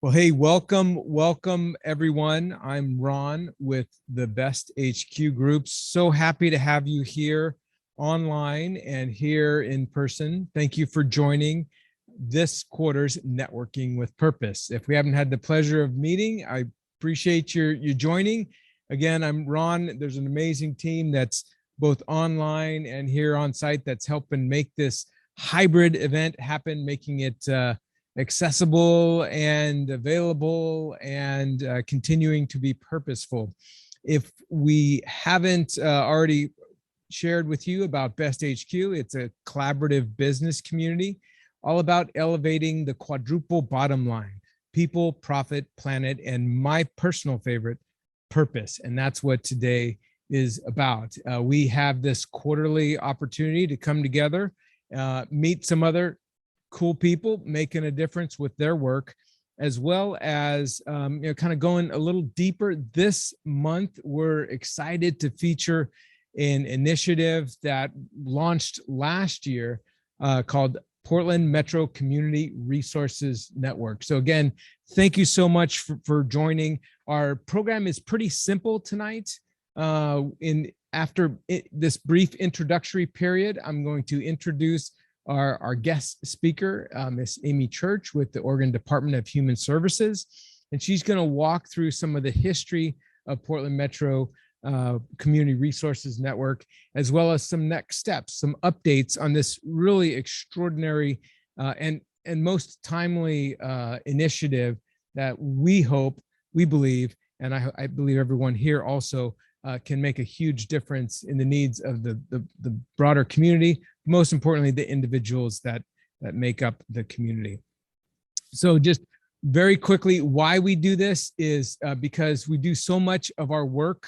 Well, hey, welcome everyone. I'm Ron with the BESThq group. So happy to have you here online and here in person. Thank you for joining this quarter's Networking with Purpose. If we haven't had the pleasure of meeting, I appreciate you joining. Again, I'm Ron. There's an amazing team that's both online and here on site that's helping make this hybrid event happen, making it accessible and available and continuing to be purposeful. If we haven't already shared with you about BESThq, it's a collaborative business community all about elevating the quadruple bottom line: people, profit, planet, and my personal favorite, purpose. And that's what today is about. We have this quarterly opportunity to come together, meet some other cool people making a difference with their work, as well as kind of going a little deeper. This month, we're excited to feature an initiative that launched last year called Portland Metro Community Resources Network. So again, thank you so much for joining. Our program is pretty simple tonight. After this brief introductory period, I'm going to introduce our guest speaker, Miss Amy Church with the Oregon Department of Human Services. And she's going to walk through some of the history of Portland Metro Community Resources Network, as well as some next steps, some updates on this really extraordinary and most timely initiative that we hope, we believe, and I believe everyone here also can make a huge difference in the needs of the broader community, most importantly, the individuals that make up the community. So just very quickly, why we do this is because we do so much of our work.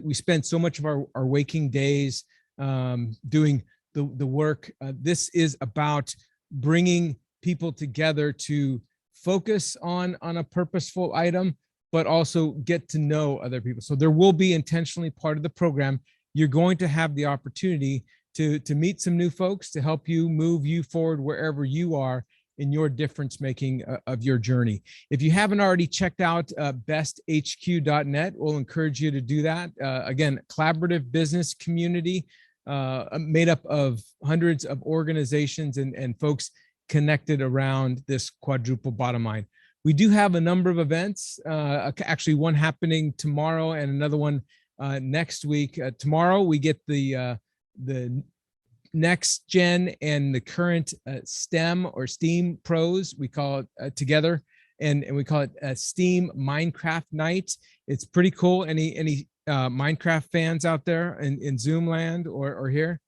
We spend so much of our waking days doing the work. This is about bringing people together to focus on a purposeful item, but also get to know other people. So there will be intentionally part of the program. You're going to have the opportunity to meet some new folks to help you move you forward wherever you are in your difference making of your journey. If you haven't already checked out besthq.net, we'll encourage you to do that. Again, collaborative business community made up of hundreds of organizations and folks connected around this quadruple bottom line. We do have a number of events, actually one happening tomorrow and another one next week. Tomorrow we get the next gen and the current STEM or STEAM pros, we call it together, and we call it a STEAM Minecraft night. It's pretty cool. Any Minecraft fans out there in Zoom land or here?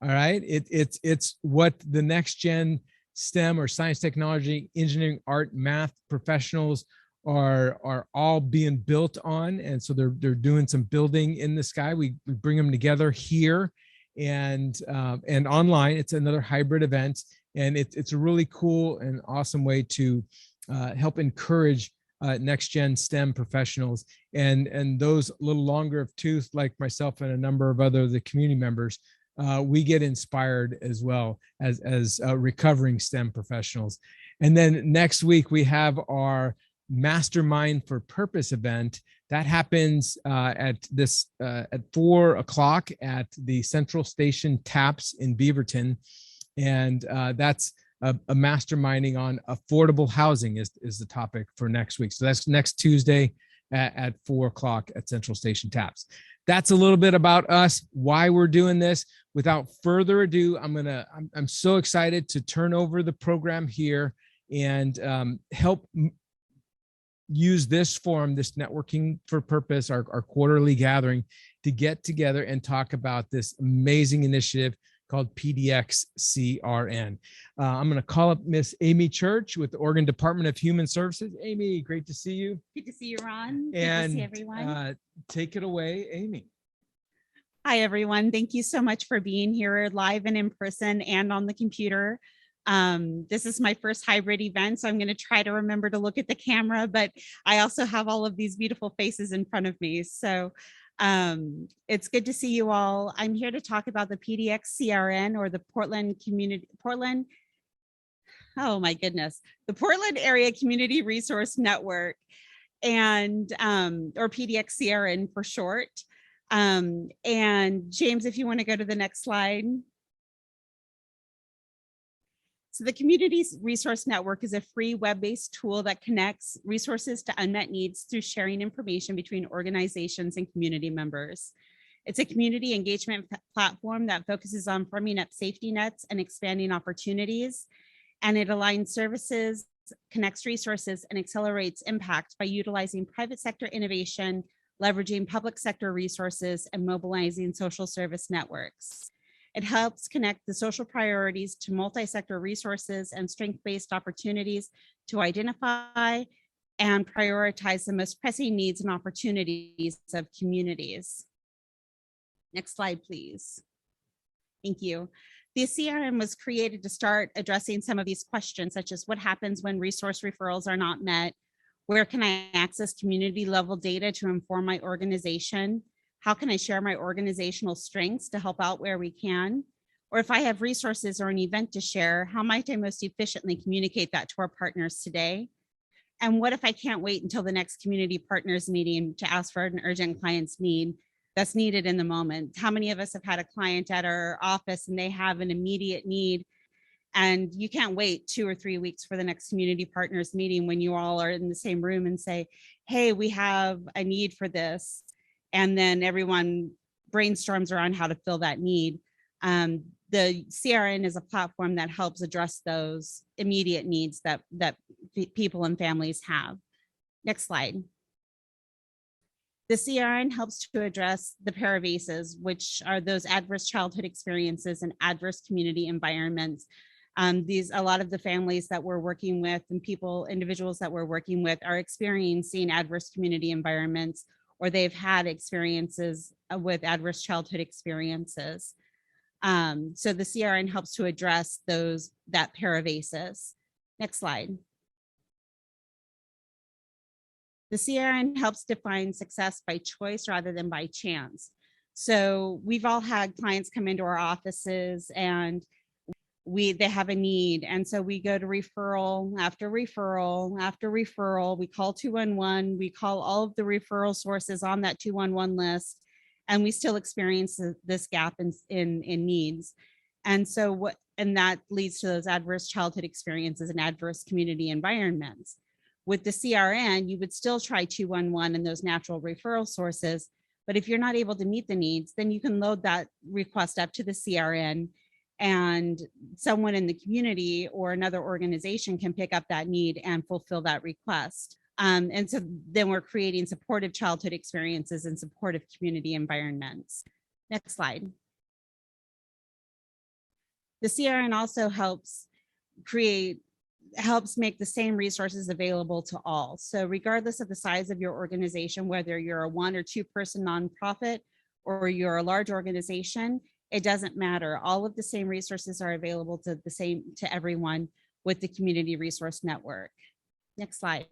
All right, it's what the next gen STEM or science, technology, engineering, art, math professionals are all being built on. And so they're doing some building in the sky. We bring them together here and online. It's another hybrid event, and it's a really cool and awesome way to help encourage next gen STEM professionals and those a little longer of tooth like myself and a number of the community members. We get inspired as well as recovering STEM professionals. And then next week we have our Mastermind for Purpose event that happens at 4 o'clock at the Central Station Taps in Beaverton, and that's a masterminding on affordable housing is the topic for next week. So that's next Tuesday at 4 o'clock at Central Station Taps. That's a little bit about us, why we're doing this. Without further ado, I'm so excited to turn over the program here and help use this forum, this Networking for Purpose, our quarterly gathering, to get together and talk about this amazing initiative called PDX CRN. I'm going to call up Miss Amy Church with the Oregon Department of Human Services. Amy, great to see you. Good to see you, Ron. Good And to see everyone. Take it away, Amy. Hi, everyone. Thank you so much for being here live and in person and on the computer. This is my first hybrid event, so I'm going to try to remember to look at the camera, but I also have all of these beautiful faces in front of me. So it's good to see you all. I'm here to talk about the PDX CRN, or the Portland oh my goodness, the Portland Area Community Resource Network, and or PDX CRN for short. And James, if you want to go to the next slide. So the Community Resource Network is a free web-based tool that connects resources to unmet needs through sharing information between organizations and community members. It's a community engagement platform that focuses on firming up safety nets and expanding opportunities, and it aligns services, connects resources, and accelerates impact by utilizing private sector innovation, leveraging public sector resources, and mobilizing social service networks. It helps connect the social priorities to multi-sector resources and strength-based opportunities to identify and prioritize the most pressing needs and opportunities of communities. Next slide, please. Thank you. The CRN was created to start addressing some of these questions, such as what happens when resource referrals are not met? Where can I access community level data to inform my organization? How can I share my organizational strengths to help out where we can? Or if I have resources or an event to share, how might I most efficiently communicate that to our partners today? And what if I can't wait until the next community partners meeting to ask for an urgent client's need that's needed in the moment? How many of us have had a client at our office and they have an immediate need, and you can't wait 2 or 3 weeks for the next community partners meeting when you all are in the same room and say, hey, we have a need for this. And then everyone brainstorms around how to fill that need. The CRN is a platform that helps address those immediate needs that people and families have. Next slide. The CRN helps to address the pervasives, which are those adverse childhood experiences and adverse community environments. A lot of the families that we're working with and individuals that we're working with are experiencing adverse community environments, or they've had experiences with adverse childhood experiences. So the CRN helps to address that pervasives. Next slide. The CRN helps define success by choice rather than by chance. So we've all had clients come into our offices and they have a need. And so we go to referral after referral after referral. We call 211. We call all of the referral sources on that 211 list, and we still experience this gap in needs. And so that leads to those adverse childhood experiences and adverse community environments. With the CRN, you would still try 211 and those natural referral sources. But if you're not able to meet the needs, then you can load that request up to the CRN, and someone in the community or another organization can pick up that need and fulfill that request. And so then we're creating supportive childhood experiences and supportive community environments. Next slide. The CRN also helps make the same resources available to all. So regardless of the size of your organization, whether you're a 1 or 2 person nonprofit or you're a large organization, it doesn't matter. All of the same resources are available to everyone with the Community Resource Network. Next slide.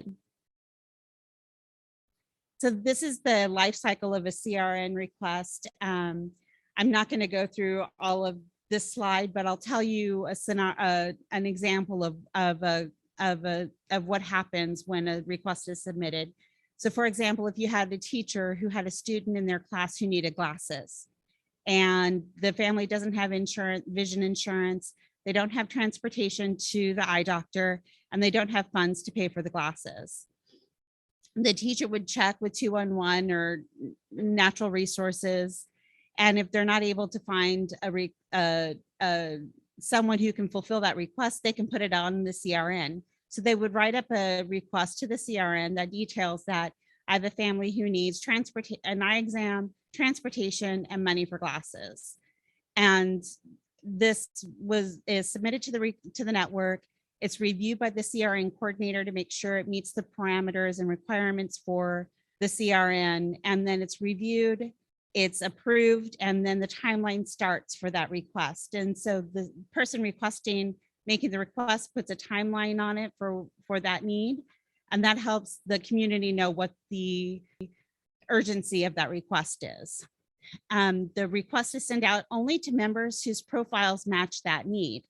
So this is the life cycle of a CRN request. I'm not going to go through all of this slide, but I'll tell you an example of what happens when a request is submitted. So for example, if you had a teacher who had a student in their class who needed glasses, and the family doesn't have vision insurance, they don't have transportation to the eye doctor, and they don't have funds to pay for the glasses. The teacher would check with 211 or natural resources, and if they're not able to find someone who can fulfill that request, they can put it on the CRN. So they would write up a request to the CRN that details that I have a family who needs an eye exam, transportation, and money for glasses. And this is submitted to the network. It's reviewed by the CRN coordinator to make sure it meets the parameters and requirements for the CRN. And then it's reviewed, it's approved, and then the timeline starts for that request. And so the person making the request puts a timeline on it for that need. And that helps the community know what the urgency of that request is. The request is sent out only to members whose profiles match that need.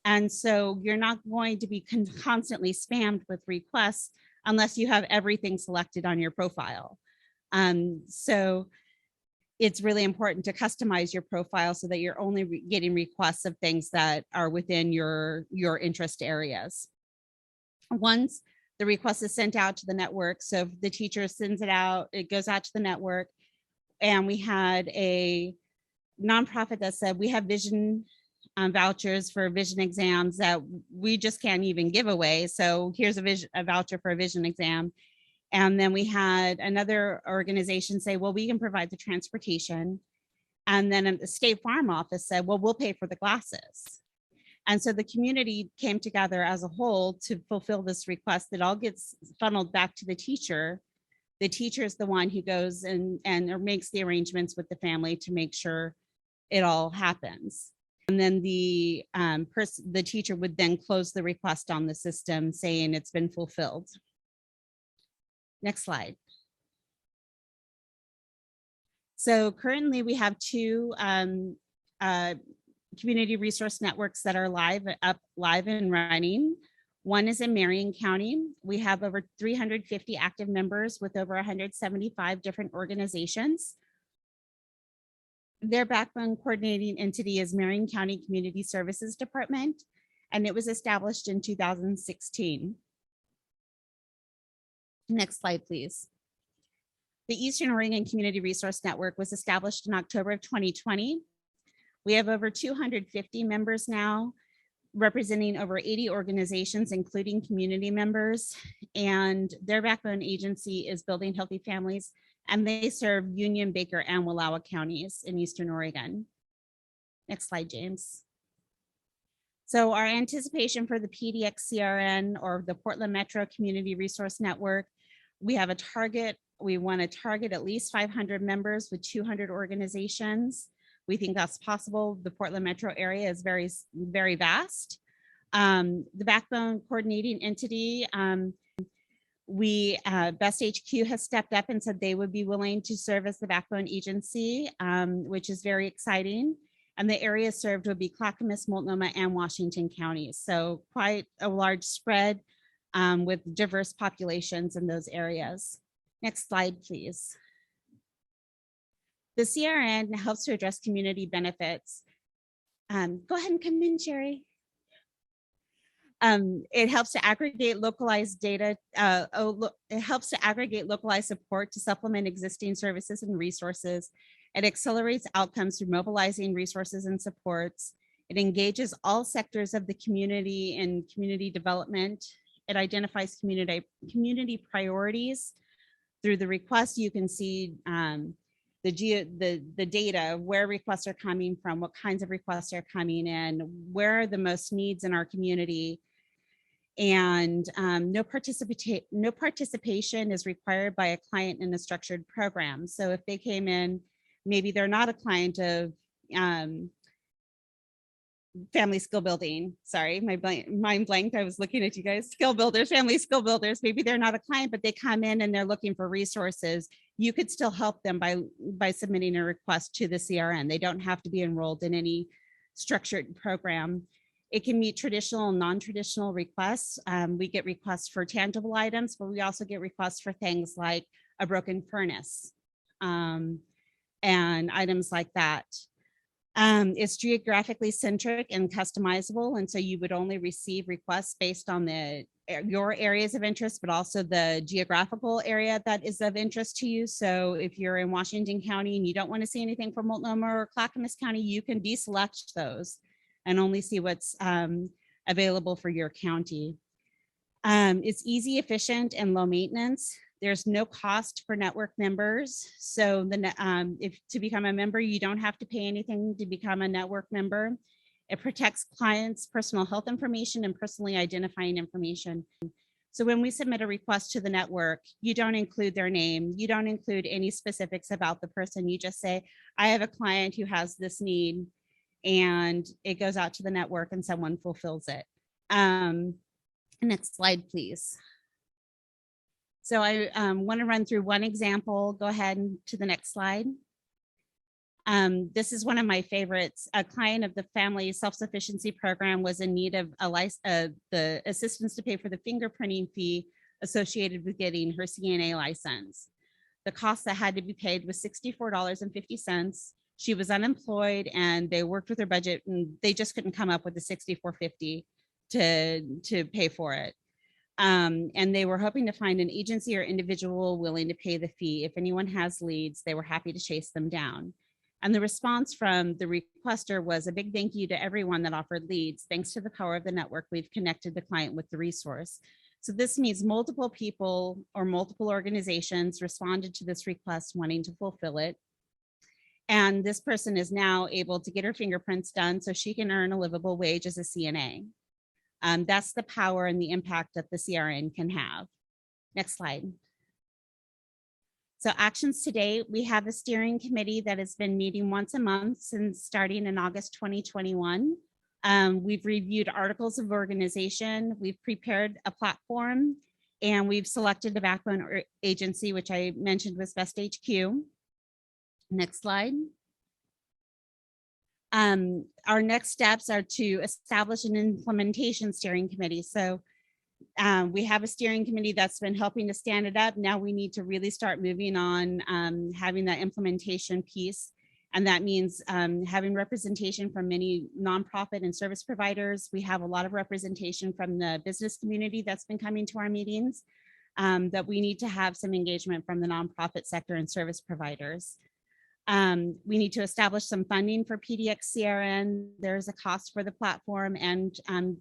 And so you're not going to be constantly spammed with requests unless you have everything selected on your profile. So it's really important to customize your profile so that you're only getting requests of things that are within your interest areas. Once the request is sent out to the network, so if the teacher sends it out, it goes out to the network. And we had a nonprofit that said we have vision vouchers for vision exams that we just can't even give away. So here's a voucher for a vision exam. And then we had another organization say, well, we can provide the transportation. And then the State Farm office said, well, we'll pay for the glasses. And so the community came together as a whole to fulfill this request that all gets funneled back to the teacher. The teacher is the one who goes and or makes the arrangements with the family to make sure it all happens. And then the teacher would then close the request on the system saying it's been fulfilled. Next slide. So currently we have two community resource networks that are live and running. One is in Marion County. We have over 350 active members with over 175 different organizations. Their backbone coordinating entity is Marion County Community Services Department, and it was established in 2016. Next slide, please. The Eastern Oregon Community Resource Network was established in October of 2020. We have over 250 members now, representing over 80 organizations, including community members, and their backbone agency is Building Healthy Families, and they serve Union, Baker, and Wallowa counties in Eastern Oregon. Next slide, James. So our anticipation for the PDX CRN, or the Portland Metro Community Resource Network, we have a target. We want to target at least 500 members with 200 organizations. We think that's possible. The Portland metro area is very, very vast. The backbone coordinating entity, BESThq has stepped up and said they would be willing to serve as the backbone agency, which is very exciting. And the areas served would be Clackamas, Multnomah, and Washington counties. So quite a large spread with diverse populations in those areas. Next slide, please. The CRN helps to address community benefits. Go ahead and come in, Sherry. It helps to aggregate localized data. It helps to aggregate localized support to supplement existing services and resources. It accelerates outcomes through mobilizing resources and supports. It engages all sectors of the community in community development. It identifies community priorities. Through the request, you can see the data, where requests are coming from, what kinds of requests are coming in, where are the most needs in our community. And no participation is required by a client in a structured program. So if they came in, maybe they're not a client of family skill building. Sorry, my mind blanked. I was looking at you guys. Skill builders, family skill builders. Maybe they're not a client, but they come in and they're looking for resources. You could still help them by submitting a request to the CRN. They don't have to be enrolled in any structured program. It can meet traditional and non-traditional requests. We get requests for tangible items, but we also get requests for things like a broken furnace and items like that. It's geographically centric and customizable, and so you would only receive requests based on your areas of interest, but also the geographical area that is of interest to you. So if you're in Washington County and you don't want to see anything from Multnomah or Clackamas County, you can deselect those and only see what's available for your county. It's easy, efficient, and low maintenance. There's no cost for network members. So if to become a member, you don't have to pay anything to become a network member. It protects clients' personal health information and personally identifying information. So when we submit a request to the network, you don't include their name. You don't include any specifics about the person. You just say, I have a client who has this need, and it goes out to the network and someone fulfills it. Next slide, please. So I want to run through one example. Go ahead and to the next slide. This is one of my favorites. A client of the family self-sufficiency program was in need of the assistance to pay for the fingerprinting fee associated with getting her CNA license. The cost that had to be paid was $64.50. She was unemployed and they worked with her budget and they just couldn't come up with the $64.50 to pay for it. And they were hoping to find an agency or individual willing to pay the fee. If anyone has leads, they were happy to chase them down. And the response from the requester was a big thank you to everyone that offered leads. Thanks to the power of the network, we've connected the client with the resource. So this means multiple people or multiple organizations responded to this request wanting to fulfill it. And this person is now able to get her fingerprints done so she can earn a livable wage as a CNA. That's the power and the impact that the CRN can have. Next slide. So actions today, we have a steering committee that has been meeting once a month since starting in August 2021. We've reviewed articles of organization, we've prepared a platform, and we've selected the backbone agency, which I mentioned was BESThq. Next slide. Our next steps are to establish an implementation steering committee. So we have a steering committee that's been helping to stand it up. Now we need to really start moving on having that implementation piece. And that means having representation from many nonprofit and service providers. We have a lot of representation from the business community that's been coming to our meetings, that we need to have some engagement from the nonprofit sector and service providers. We need to establish some funding for PDX CRN. There's a cost for the platform and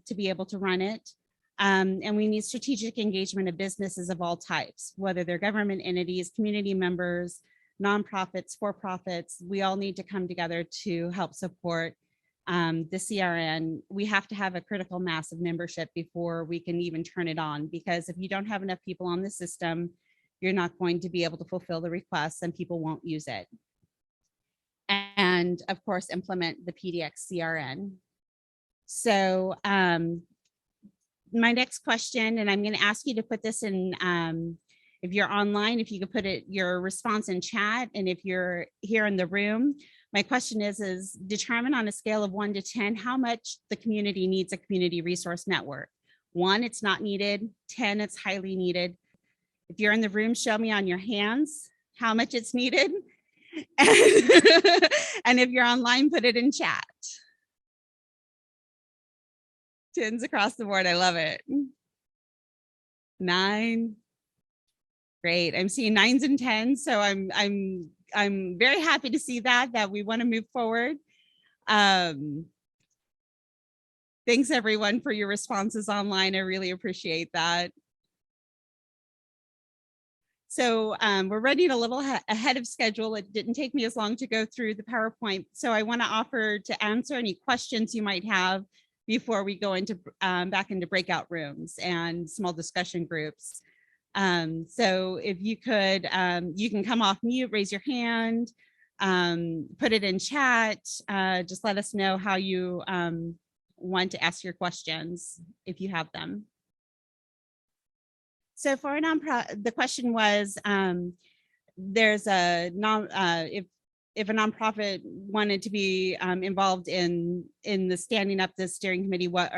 to be able to run it. And we need strategic engagement of businesses of all types, whether they're government entities, community members, nonprofits, for-profits. We all need to come together to help support the CRN. We have to have a critical mass of membership before we can even turn it on, because if you don't have enough people on the system, you're not going to be able to fulfill the requests and people won't use it. And of course, implement the PDX CRN. So my next question, and I'm going to ask you to put this in, if you're online, if you could put your response in chat, and if you're here in the room, my question is determine on a scale of 1 to 10 how much the community needs a community resource network. 1, it's not needed. 10, it's highly needed. If you're in the room, show me on your hands how much it's needed. And if you're online, put it in chat. 10s across the board. I love it. 9. Great. I'm seeing 9s and 10s. So I'm very happy to see that we want to move forward. Thanks everyone for your responses online. I really appreciate that. So we're running a little ahead of schedule. It didn't take me as long to go through the PowerPoint. So I want to offer to answer any questions you might have before we go into back into breakout rooms and small discussion groups. So if you could, you can come off mute, raise your hand, put it in chat, just let us know how you want to ask your questions if you have them. So for a nonprofit, the question was, there's a if a nonprofit wanted to be involved in the standing up the steering committee, what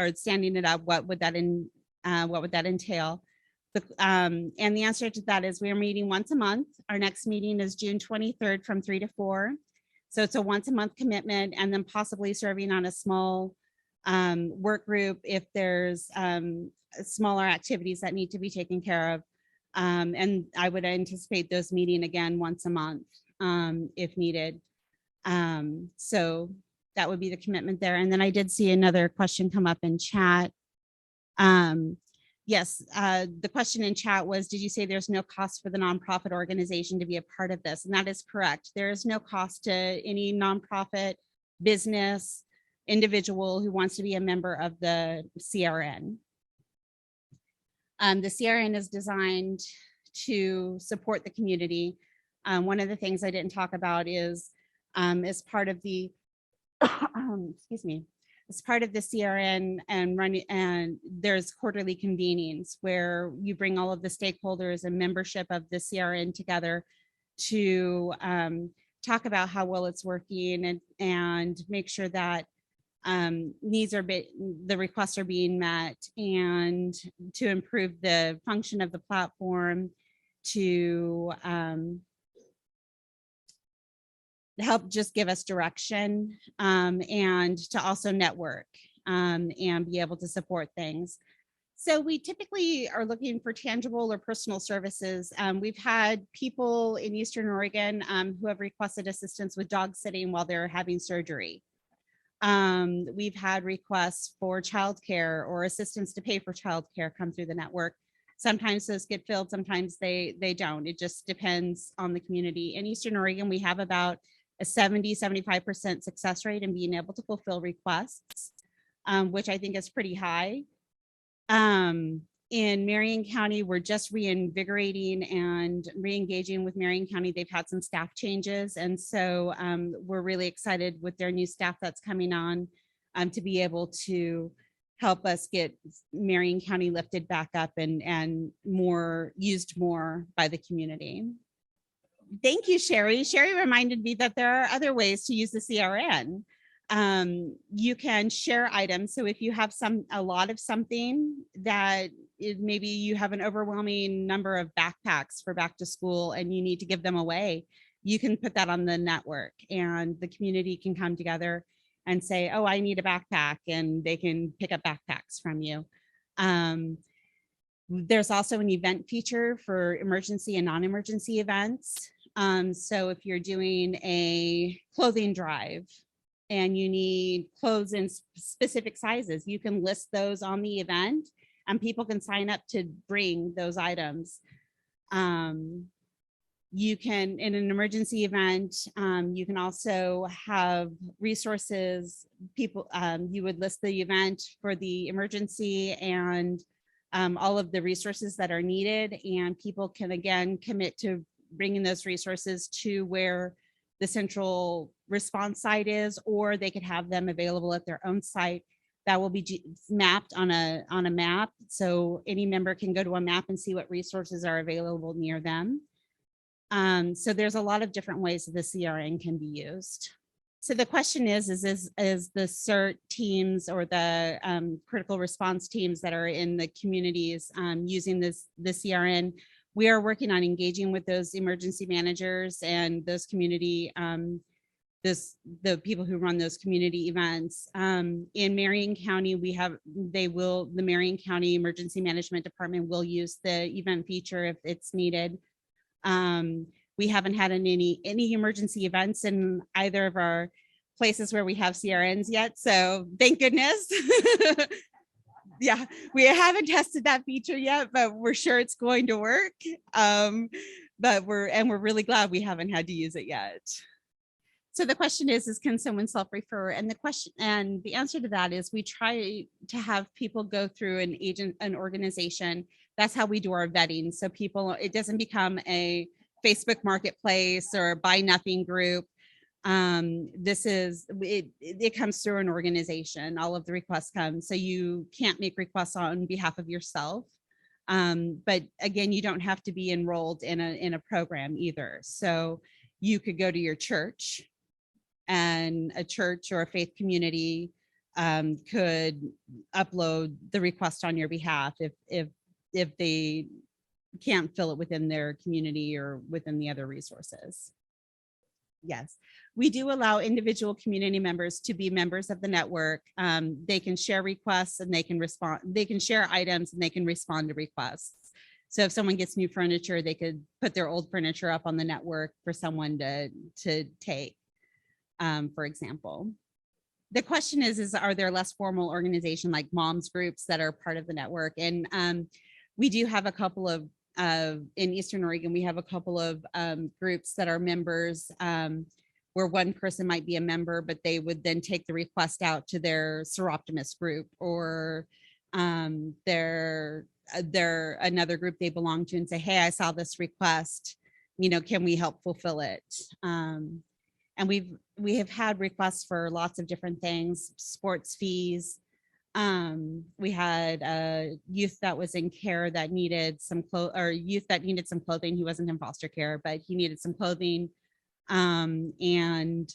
would that entail? And the answer to that is we're meeting once a month. Our next meeting is June 23rd from 3 to 4. So it's a once a month commitment, and then possibly serving on a small work group if there's smaller activities that need to be taken care of. And I would anticipate those meeting again once a month if needed. So that would be the commitment there. And then I did see another question come up in chat. Yes, the question in chat was, did you say there's no cost for the nonprofit organization to be a part of this? And that is correct. There is no cost to any nonprofit, business, individual who wants to be a member of the CRN. The CRN is designed to support the community. One of the things I didn't talk about is as part of the, excuse me, as part of the CRN and there's quarterly convenings where you bring all of the stakeholders and membership of the CRN together to talk about how well it's working and make sure that the requests are being met, and to improve the function of the platform, to help just give us direction, and to also network and be able to support things. So we typically are looking for tangible or personal services. We've had people in Eastern Oregon who have requested assistance with dog sitting while they're having surgery. We've had requests for childcare or assistance to pay for childcare come through the network. Sometimes those get filled, sometimes they don't. It just depends on the community. In Eastern Oregon, we have about a 75% success rate in being able to fulfill requests, which I think is pretty high. In Marion County, we're just reinvigorating and re-engaging with Marion County. They've had some staff changes, and so we're really excited with their new staff that's coming on to be able to help us get Marion County lifted back up and used more by the community. Thank you, Sherry. Sherry reminded me that there are other ways to use the CRN. You can share items. So if you have a lot of something that maybe you have an overwhelming number of backpacks for back to school and you need to give them away, you can put that on the network and the community can come together and say, oh, I need a backpack, and they can pick up backpacks from you. There's also an event feature for emergency and non-emergency events. So if you're doing a clothing drive and you need clothes in specific sizes, you can list those on the event and people can sign up to bring those items. You can, in an emergency event, you can also have resources. People, you would list the event for the emergency and all of the resources that are needed, and people can again commit to bringing those resources to where the central response site is, or they could have them available at their own site that will be mapped on a map. So any member can go to a map and see what resources are available near them. So there's a lot of different ways that the CRN can be used. So the question is the CERT teams or the critical response teams that are in the communities using the CRN, we are working on engaging with those emergency managers and those community, the people who run those community events. In Marion County, the Marion County Emergency Management Department will use the event feature if it's needed. We haven't had any emergency events in either of our places where we have CRNs yet, so thank goodness. Yeah, we haven't tested that feature yet, but we're sure it's going to work. But we're really glad we haven't had to use it yet. So the question is can someone self-refer? And the answer to that is we try to have people go through an organization. That's how we do our vetting. So it doesn't become a Facebook marketplace or buy nothing group. It comes through an organization. All of the requests come. So you can't make requests on behalf of yourself. But again, you don't have to be enrolled in a program either. So you could go to your church, and a church or a faith community could upload the request on your behalf if they can't fill it within their community or within the other resources. Yes, we do allow individual community members to be members of the network. They can share requests and they can respond. They can share items and they can respond to requests. So if someone gets new furniture, they could put their old furniture up on the network for someone to take, for example. The question is are there less formal organization like moms groups that are part of the network? And we do have a couple of in Eastern Oregon, we have a couple of groups that are members where one person might be a member, but they would then take the request out to their Seroptimus group or their another group they belong to and say, hey, I saw this request, can we help fulfill it? And we have had requests for lots of different things, sports fees. We had a youth that was in care that needed some youth that needed some clothing. He wasn't in foster care, but he needed some clothing. And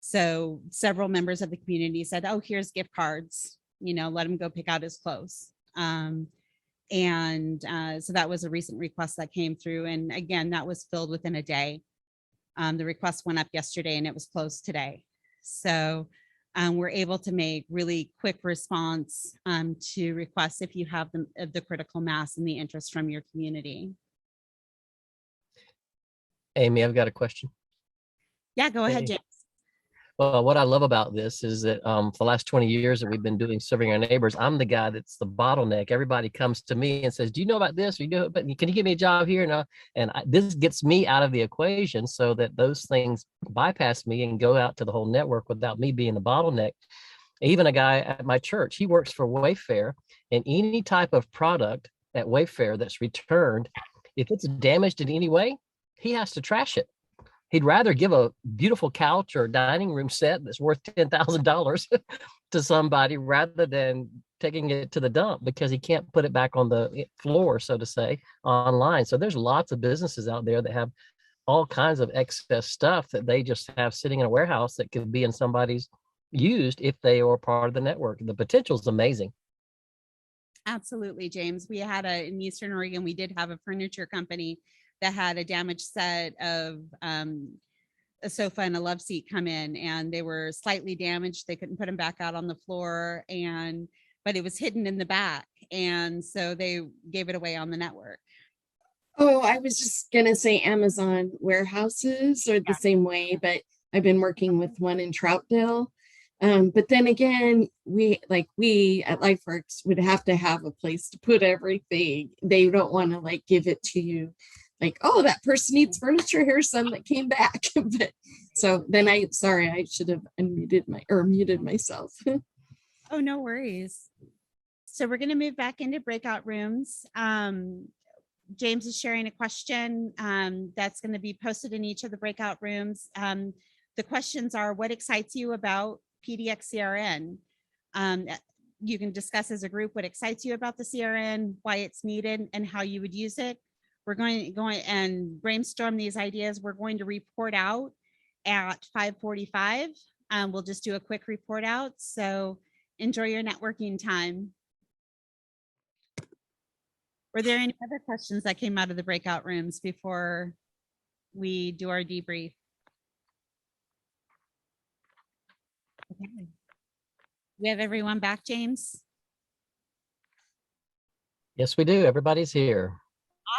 so several members of the community said, oh, here's gift cards, let him go pick out his clothes. So that was a recent request that came through. And again, that was filled within a day. The request went up yesterday and it was closed today. So we're able to make really quick response to requests if you have the critical mass and the interest from your community. Amy, I've got a question. Yeah, go ahead, James. Well, what I love about this is that for the last 20 years that we've been doing serving our neighbors, I'm the guy that's the bottleneck. Everybody comes to me and says, do you know about this? Or you know, but can you give me a job here? This gets me out of the equation so that those things bypass me and go out to the whole network without me being the bottleneck. Even a guy at my church, he works for Wayfair, and any type of product at Wayfair that's returned, if it's damaged in any way, he has to trash it. He'd rather give a beautiful couch or dining room set that's worth $10,000 to somebody rather than taking it to the dump because he can't put it back on the floor, so to say, online. So there's lots of businesses out there that have all kinds of excess stuff that they just have sitting in a warehouse that could be in somebody's used if they are part of the network. The potential is amazing. Absolutely, James. We had in Eastern Oregon, we did have a furniture company that had a damaged set of a sofa and a love seat come in, and they were slightly damaged. They couldn't put them back out on the floor, but it was hidden in the back. And so they gave it away on the network. Oh, I was just going to say Amazon warehouses are the same way, but I've been working with one in Troutdale. But then again, we at LifeWorks would have to have a place to put everything. They don't want to give it to you like, oh, that person needs furniture. Here's some that came back. But so then I should have muted myself. Oh, no worries. So we're going to move back into breakout rooms. James is sharing a question that's going to be posted in each of the breakout rooms. The questions are, what excites you about PDX CRN? You can discuss as a group what excites you about the CRN, why it's needed, and how you would use it. We're going and brainstorm these ideas. We're going to report out at 5:45. We'll just do a quick report out. So enjoy your networking time. Were there any other questions that came out of the breakout rooms before we do our debrief? Okay. We have everyone back, James? Yes, we do. Everybody's here.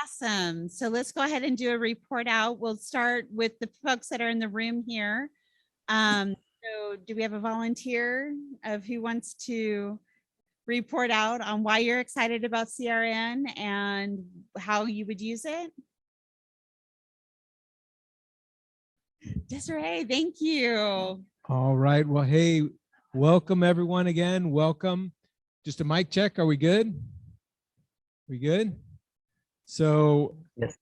Awesome. So let's go ahead and do a report out. We'll start with the folks that are in the room here. So do we have a volunteer of who wants to report out on why you're excited about CRN and how you would use it? Desiree, thank you. All right. Well, hey, welcome everyone again. Welcome. Just a mic check. Are we good? We good? So yes.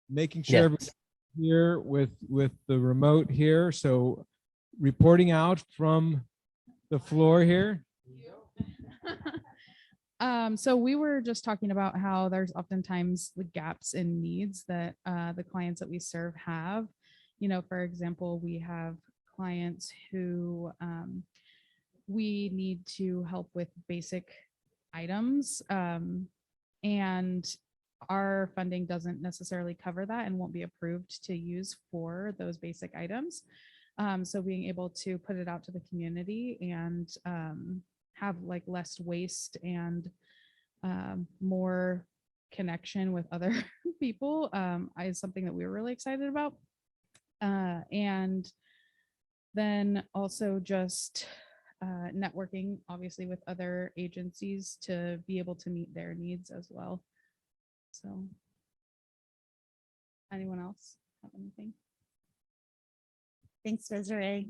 Making sure everyone's here with the remote here. So reporting out from the floor here. So we were just talking about how there's oftentimes the gaps in needs that the clients that we serve have. For example, we have clients who we need to help with basic items, and our funding doesn't necessarily cover that and won't be approved to use for those basic items. So being able to put it out to the community and have less waste and more connection with other people is something that we were really excited about. And then also just networking, obviously, with other agencies to be able to meet their needs as well. So anyone else have anything? Thanks, Desiree.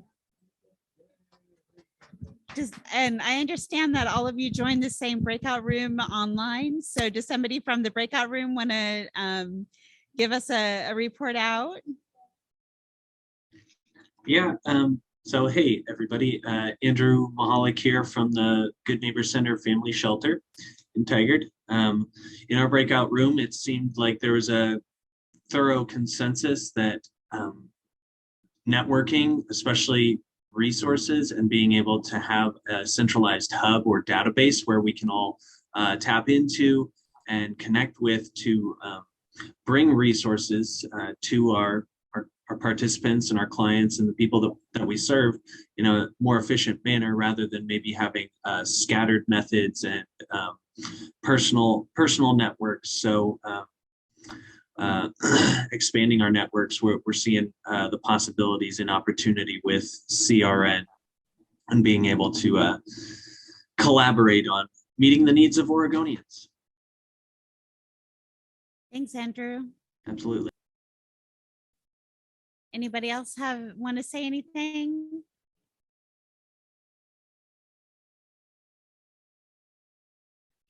And I understand that all of you joined the same breakout room online. So does somebody from the breakout room want to give us a report out? Yeah. So, hey, everybody. Andrew Mahalik here from the Good Neighbor Center Family Shelter in Tigard. In our breakout room, it seemed like there was a thorough consensus that networking, especially resources, and being able to have a centralized hub or database where we can all tap into and connect with to bring resources to our participants and our clients and the people that we serve in a more efficient manner, rather than maybe having scattered methods and personal networks. So expanding our networks, we're seeing the possibilities and opportunity with CRN and being able to collaborate on meeting the needs of Oregonians. Thanks, Andrew. Absolutely. Anybody else want to say anything?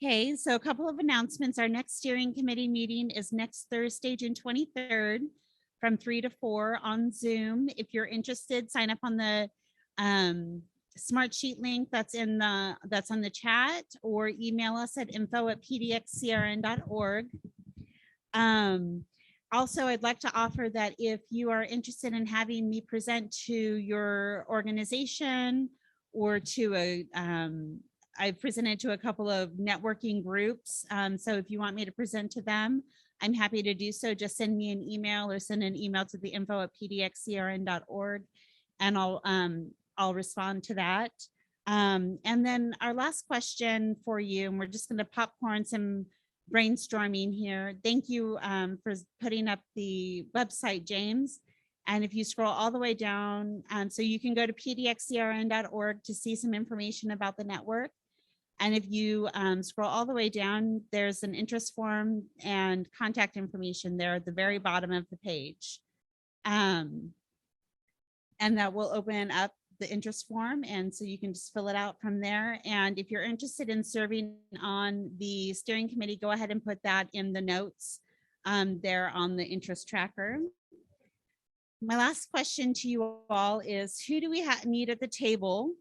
Okay, so a couple of announcements. Our next steering committee meeting is next Thursday, June 23rd from 3 to 4 on Zoom. If you're interested, sign up on the smart sheet link that's on the chat, or email us at info@pdxcrn.org. Also, I'd like to offer that if you are interested in having me present to your organization or to I've presented to a couple of networking groups. So if you want me to present to them, I'm happy to do so. Just send me an email or send an email to the info@pdxcrn.org, and I'll respond to that. And then our last question for you, and we're just going to popcorn some brainstorming here. Thank you for putting up the website, James. And if you scroll all the way down, so you can go to pdxcrn.org to see some information about the network. And if you scroll all the way down, there's an interest form and contact information there at the very bottom of the page. And that will open up the interest form, and so you can just fill it out from there. And if you're interested in serving on the steering committee, go ahead and put that in the notes there on the interest tracker. My last question to you all is, who do we need at the table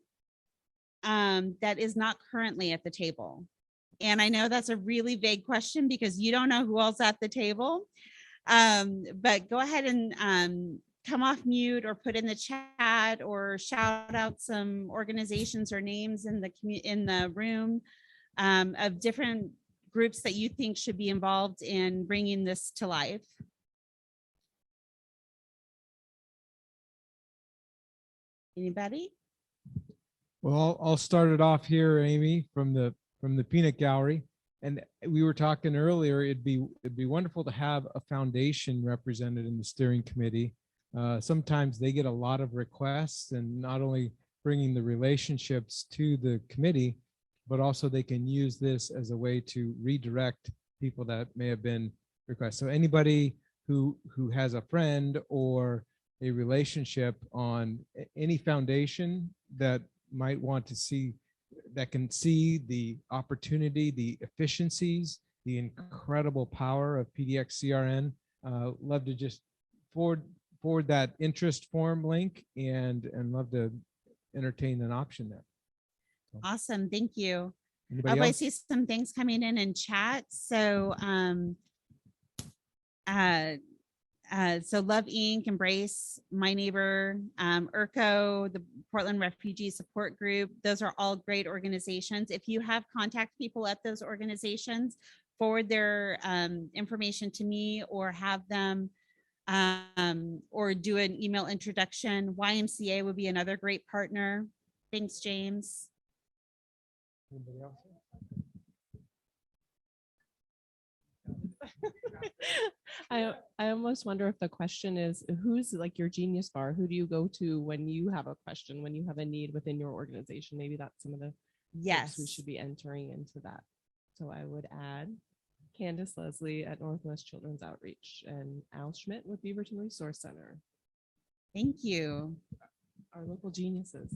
that is not currently at the table? And I know that's a really vague question because you don't know who else at the table, but go ahead and come off mute or put in the chat or shout out some organizations or names in the room of different groups that you think should be involved in bringing this to life. Anybody? Well, I'll start it off here, Amy, from the peanut gallery. And we were talking earlier, it'd be wonderful to have a foundation represented in the steering committee. Sometimes they get a lot of requests, and not only bringing the relationships to the committee, but also they can use this as a way to redirect people that may have been requested. So anybody who has a friend or a relationship on any foundation that might want to see, that can see the opportunity, the efficiencies, the incredible power of PDX CRN, love to just forward that interest form link and love to entertain an option there. So, awesome, thank you. anybody I else? see some things coming in chat. So so Love Inc., Embrace, My Neighbor, ERCO, the Portland Refugee Support Group, those are all great organizations. If you have contact people at those organizations, forward their information to me, or have them or do an email introduction. YMCA would be another great partner. Thanks, James. Anybody else? I almost wonder if the question is, who's like your genius bar? Who do you go to when you have a question, when you have a need within your organization? Maybe that's some of the folks who should be entering into that. So I would add Candace Leslie at Northwest Children's Outreach, and Al Schmidt with Beaverton Resource Center. Thank you. Our local geniuses.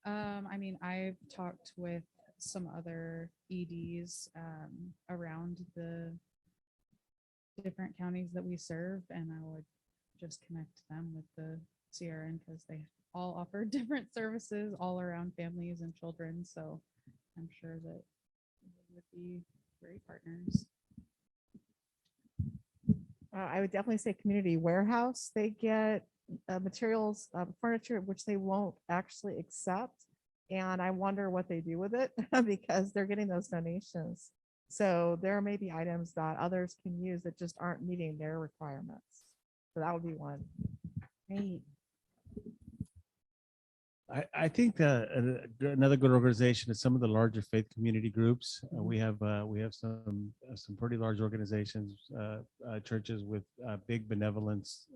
I mean, I've talked with some other EDs around the different counties that we serve, and I would just connect them with the CRN because they all offer different services all around families and children. So I'm sure that it would be Great partners. I would definitely say community warehouse. They get materials, furniture, which they won't actually accept. And I wonder what they do with it because they're getting those donations. So there may be items that others can use that just aren't meeting their requirements. So that would be one. Great. I think another good organization is some of the larger faith community groups. We have some pretty large organizations, churches with big benevolence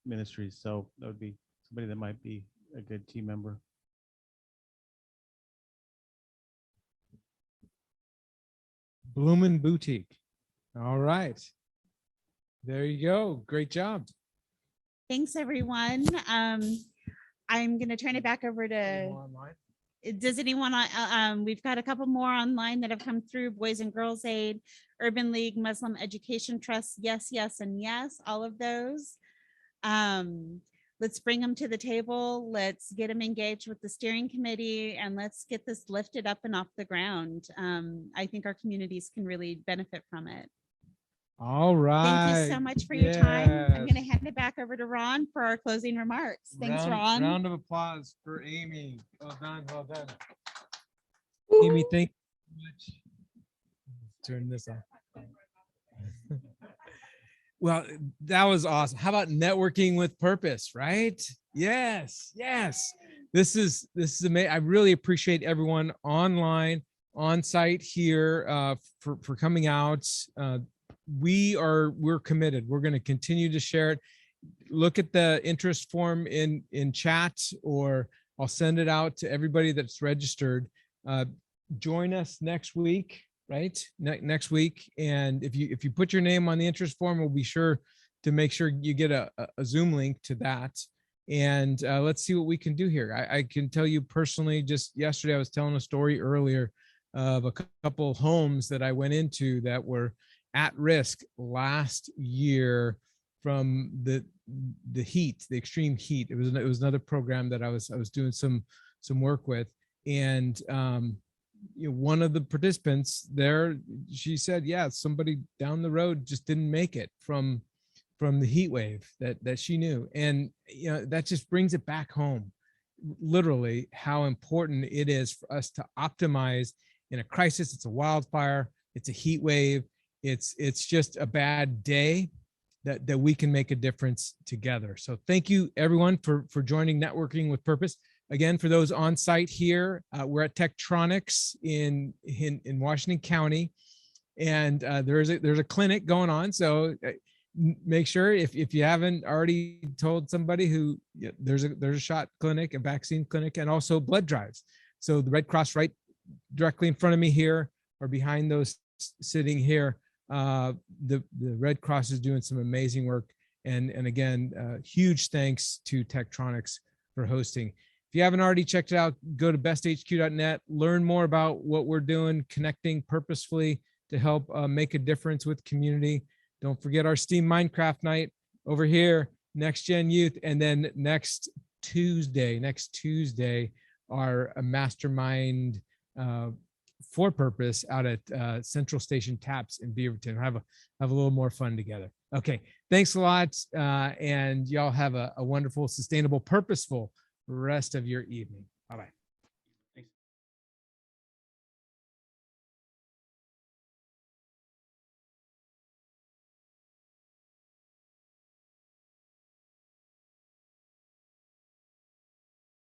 ministries. So that would be somebody that might be a good team member. Bloomin' Boutique. All right. There you go. Great job. Thanks, everyone. I'm going to turn it back over to, does anyone, we've got a couple more online that have come through: Boys and Girls Aid, Urban League, Muslim Education Trust. Yes, yes, and yes, all of those. Let's bring them to the table. Let's get them engaged with the steering committee, and let's get this lifted up and off the ground. I think our communities can really benefit from it. All right. Thank you so much for your time. I'm going to hand it back over to Ron for our closing remarks. Thanks, Ron. Round of applause for Amy. Well done. Well done. Amy, thank you so much. Turn this on. Well, that was awesome. How about networking with purpose, right? Yes, yes. This is amazing. I really appreciate everyone online, on site here for coming out. We're committed. We're going to continue to share it. Look at the interest form in chat, or I'll send it out to everybody that's registered. Join us next week, right? Next week. And if you put your name on the interest form, we'll be sure to make sure you get a Zoom link to that. And let's see what we can do here. I can tell you personally, just yesterday, I was telling a story earlier of a couple homes that I went into that were at risk last year from the heat, the extreme heat. It was another program that I was doing some work with, and one of the participants there, she said, yeah, somebody down the road just didn't make it from the heat wave that she knew. And that just brings it back home, literally, how important it is for us to optimize in a crisis. It's a wildfire, it's a heat wave, it's just a bad day, that we can make a difference together. So thank you everyone for joining Networking with Purpose. Again, for those on site here, we're at Tektronix in Washington County, and there's a clinic going on. So make sure if you haven't already told somebody there's a shot clinic, a vaccine clinic, and also blood drives. So the Red Cross right directly in front of me here, or behind those sitting here, the Red Cross is doing some amazing work. And again, huge thanks to Tektronix for hosting. If you haven't already checked it out, go to besthq.net, learn more about what we're doing, connecting purposefully to help make a difference with community. Don't forget our STEAM Minecraft night over here, Next Gen Youth. And then next Tuesday, our Mastermind for Purpose out at Central Station Taps in Beaverton. Have a little more fun together. Okay, thanks a lot. And y'all have a wonderful, sustainable, purposeful rest of your evening. Bye-bye.